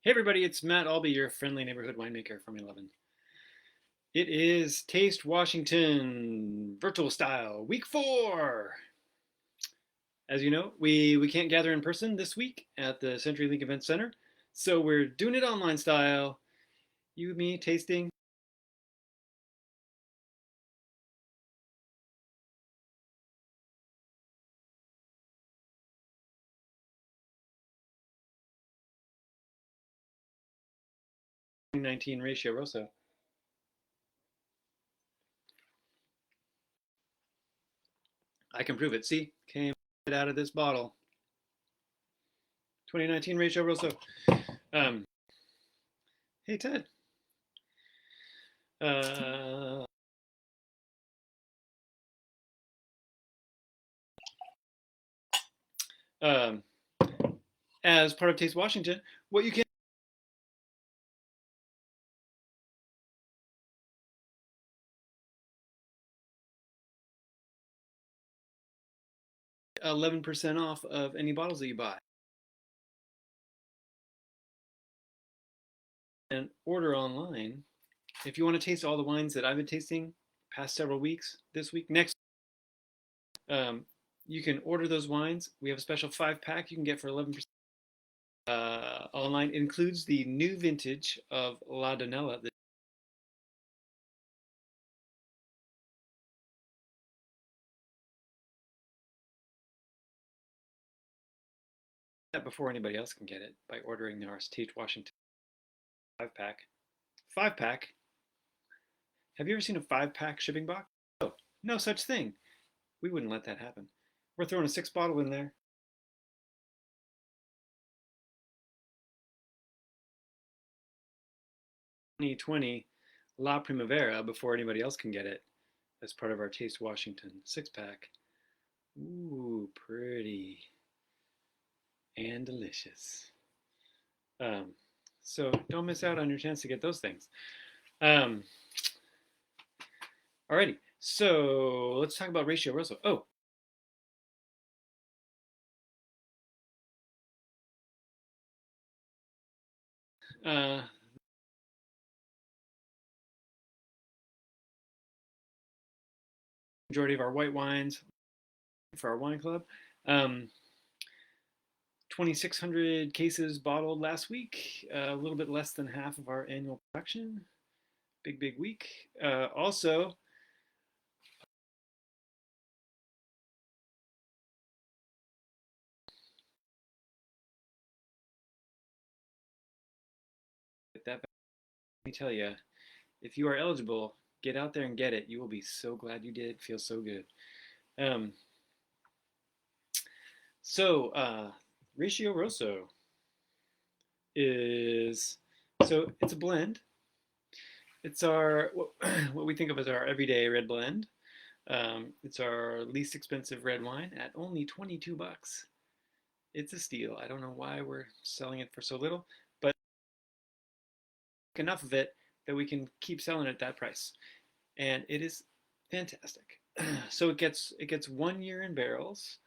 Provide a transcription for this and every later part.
Hey everybody, it's Matt Albee, your friendly neighborhood winemaker from 11. It is Taste Washington virtual style, week 4. As you know, we can't gather in person this week at the CenturyLink Event Center, so we're doing it online style. You, me, tasting 2019 ratio Rosso. I can prove it. See, came right out of this bottle. 2019 ratio Rosso. Um, hey Ted. Uh, um, as part of Taste Washington, what you can 11% off of any bottles that you buy. And order online. If you want to taste all the wines that I've been tasting past several weeks, this week, next, um, you can order those wines. We have a special 5-pack you can get for 11% online. It includes the new vintage of La Donella. Before anybody else can get it by ordering our Taste Washington 5-pack. 5-pack? Have you ever seen a 5-pack shipping box? Oh, no such thing. We wouldn't let that happen. We're throwing a 6 bottle in there. 2020 La Primavera before anybody else can get it as part of our Taste Washington 6-pack. Ooh, pretty and delicious. Um, so don't miss out on your chance to get those things. Um, alrighty, so let's talk about Ratio Rosso. Oh, uh, majority of our white wines for our wine club. Um, 2,600 cases bottled last week, a little bit less than half of our annual production. Big, big week. Also, let me tell you, if you are eligible, get out there and get it. You will be so glad you did. It feels so good. Um, so, Ratio Rosso is it's a blend. It's our what we think of as our everyday red blend. It's our least expensive red wine at only 22 bucks. It's a steal. I don't know why we're selling it for so little, but enough of it that we can keep selling it at that price, and it is fantastic. So it gets 1 year in barrels.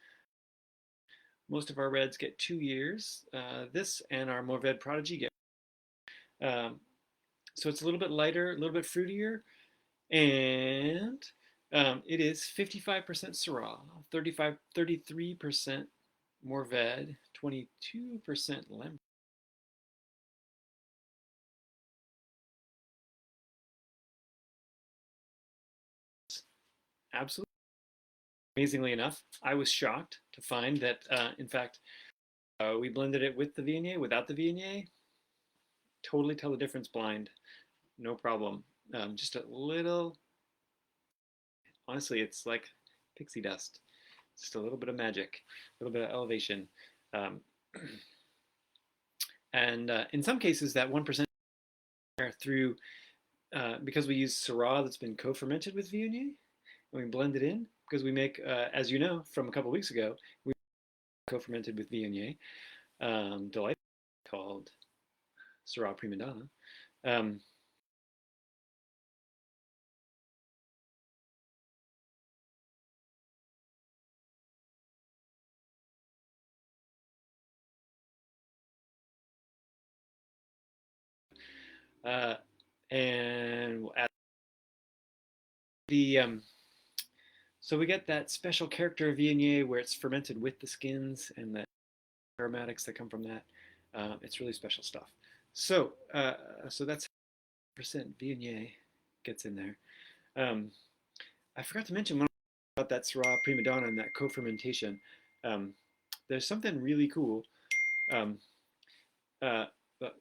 Most of our reds get 2 years. This and our Mourvèdre Prodigy get. Um, so it's a little bit lighter, a little bit fruitier, and it is 55% Syrah, 33% Mourvèdre, 22% Lemon. Absolutely. Amazingly enough, I was shocked to find that, in fact, we blended it with the Viognier, without the Viognier. Totally tell the difference blind, no problem. Just a little, honestly, it's like pixie dust. Just a little bit of magic, a little bit of elevation. Um, and in some cases, that 1% through, because we use Syrah that's been co-fermented with Viognier, and we blend it in, because we make, as you know, from a couple weeks ago, we co-fermented with Viognier, delightful, called Syrah Prima Donna. Um, uh, and we'll add the so we get that special character of Viognier where it's fermented with the skins and the aromatics that come from that. It's really special stuff. So so that's percent Viognier gets in there. Um, I forgot to mention one about that Syrah Prima Donna and that co-fermentation. Um, there's something really cool. Um, uh,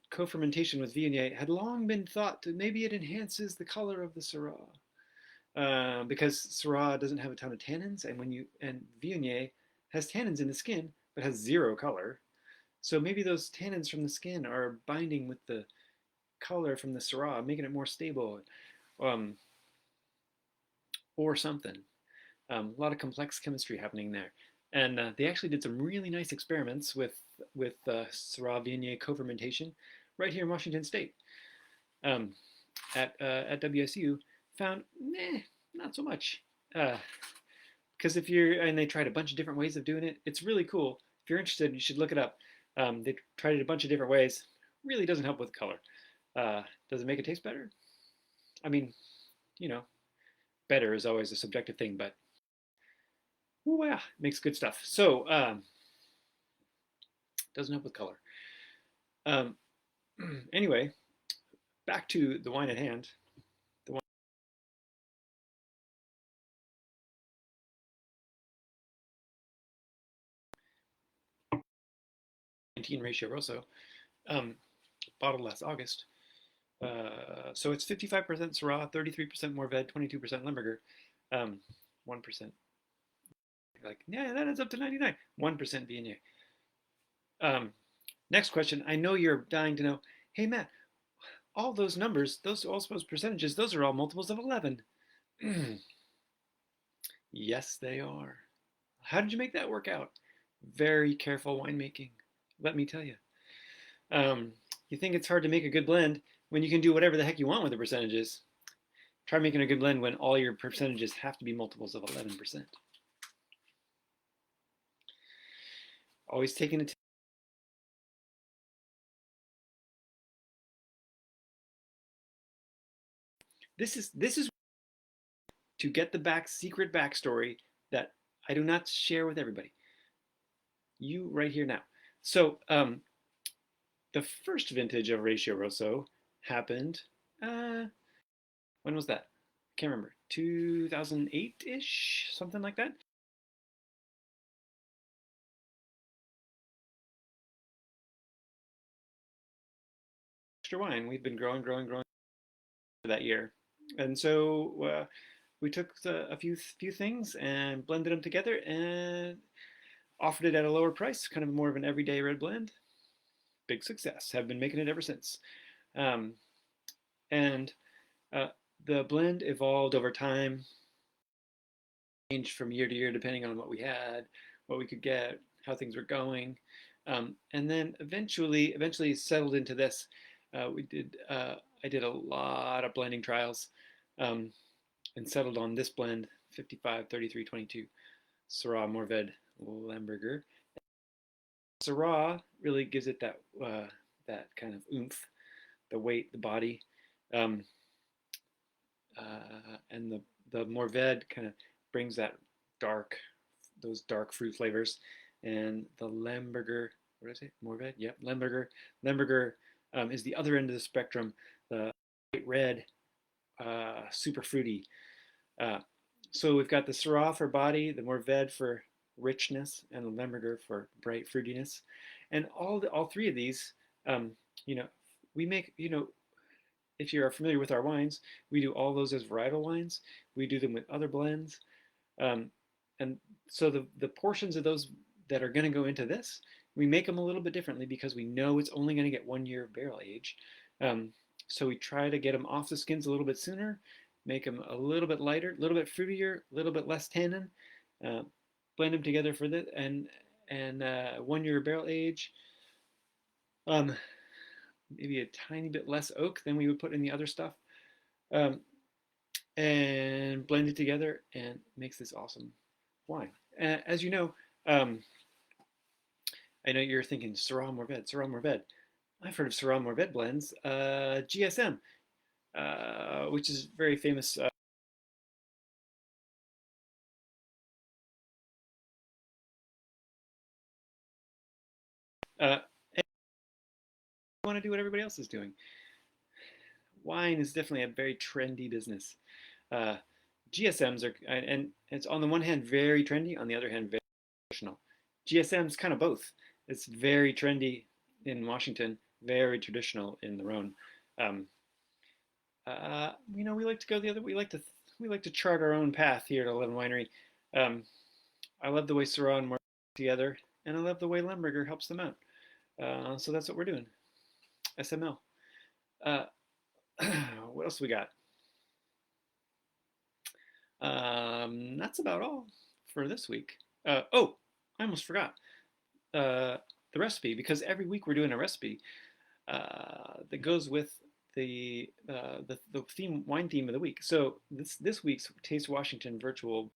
co-fermentation with Viognier had long been thought that maybe it enhances the color of the Syrah. Because Syrah doesn't have a ton of tannins, and Viognier has tannins in the skin but has zero color. So maybe those tannins from the skin are binding with the color from the Syrah, making it more stable, um, or something. A lot of complex chemistry happening there, and they actually did some really nice experiments with Syrah Viognier co-fermentation right here in Washington State. Um, at WSU, found not so much. Because if you're and they tried a bunch of different ways of doing it. It's really cool. If you're interested, you should look it up. They tried it a bunch of different ways. Really doesn't help with color. Does it make it taste better? I mean, you know, better is always a subjective thing, but oh yeah, makes good stuff. So doesn't help with color. Um, anyway, back to the wine at hand. The wine 19 ratio Rosso, um, bottled last August. So it's 55% Syrah, 33% Morved, 22% Limburger, 1%. Like, yeah, that adds up to 99. 1% Viognier. Um, Next question. I know you're dying to know. Hey, Matt, all those numbers, those percentages, those are all multiples of 11. Yes, they are. How did you make that work out? Very careful winemaking, let me tell you. Um, you think it's hard to make a good blend when you can do whatever the heck you want with the percentages. Try making a good blend when all your percentages have to be multiples of 11%. Always taking it. This is to get the secret backstory that I do not share with everybody. You right here now. So the first vintage of Ratio Rosso happened. Uh, when was that? I can't remember. 2008-ish, something like that. Extra wine. We've been growing that year, and so we took a few things and blended them together and offered it at a lower price, kind of more of an everyday red blend. Big success. Have been making it ever since. Um, and uh, the blend evolved over time, changed from year to year depending on what we had, what we could get, how things were going, and then eventually settled into this. I did a lot of blending trials, um, and settled on this blend: 55, 33, 22, Syrah, Morved, Lemberger. Syrah really gives it that kind of oomph, the weight, the body, um, and the Morved kind of brings that dark, those dark fruit flavors, and the Lemberger, what did I say? Morved, yep, Lemberger. Lemberger is the other end of the spectrum, the bright red, super fruity. Uh, so we've got the Syrah for body, the Morved for richness, and the Lemberger for bright fruitiness, and all three of these, um, you know, we make if you are familiar with our wines, we do all those as varietal wines. We do them with other blends. Um, and so the portions of those that are going to go into this, we make them a little bit differently because we know it's only going to get 1 year of barrel age. Um, so we try to get them off the skins a little bit sooner, make them a little bit lighter, a little bit fruitier, a little bit less tannin, uh, blend them together for this, and 1 year barrel age. Um, Maybe a tiny bit less oak than we would put in the other stuff. Um, and blend it together and makes this awesome wine. As you know, I know you're thinking Syrah Morved, Syrah Morved. I've heard of Syrah Mourvèdre blends. GSM, which is very famous. Uh, I want to do what everybody else is doing. Wine is definitely a very trendy business. Uh, GSMs are, and it's on the one hand very trendy, on the other hand very traditional. GSM's kind of both. It's very trendy in Washington, very traditional in the Rhone. Um, we like to go the other. We like to chart our own path here at 11 Winery. Um, I love the way Syrah and Mark together, and I love the way Lemberger helps them out. So that's what we're doing. SML. Uh, what else we got? That's about all for this week. Oh, I almost forgot uh, the recipe because every week we're doing a recipe that goes with the theme wine theme of the week. So this week's Taste Washington virtual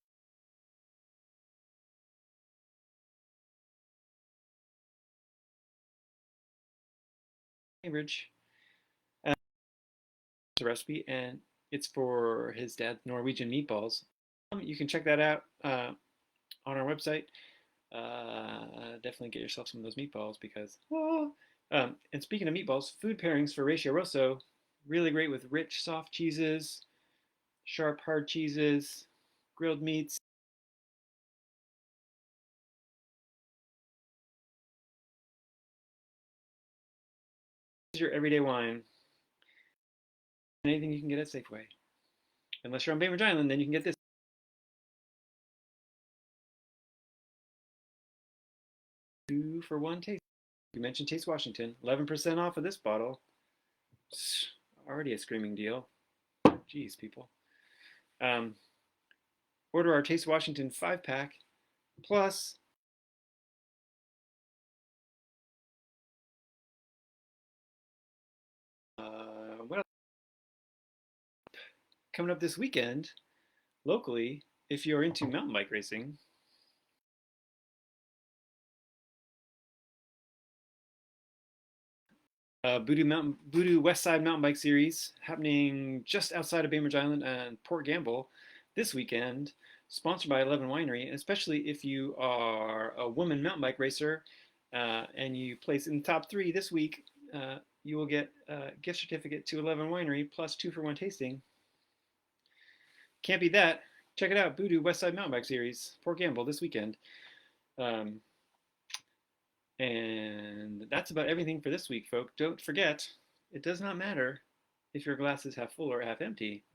Cambridge recipe, and it's for his dad's Norwegian meatballs. You can check that out on our website. Definitely get yourself some of those meatballs because. And speaking of meatballs, food pairings for Ratio Rosso, really great with rich, soft cheeses, sharp, hard cheeses, grilled meats. Your everyday wine. Anything you can get at Safeway. Unless you're on Bainbridge Island, then you can get this 2 for 1 taste. You mentioned Taste Washington, 11% off of this bottle. Already a screaming deal. Jeez, people. Um, order our Taste Washington 5-pack plus what else? Coming up this weekend locally, if you're into mountain bike racing, Voodoo West Side Mountain Bike Series happening just outside of Bainbridge Island and Port Gamble this weekend, sponsored by 11 Winery. And especially if you are a woman mountain bike racer and you place in the top 3 this week, you will get a gift certificate to 11 Winery plus 2 for 1 tasting. Can't beat that. Check it out, Voodoo West Side Mountain Bike Series, Port Gamble this weekend. Um, And that's about everything for this week, folks. Don't forget, it does not matter if your glass is half full or half empty.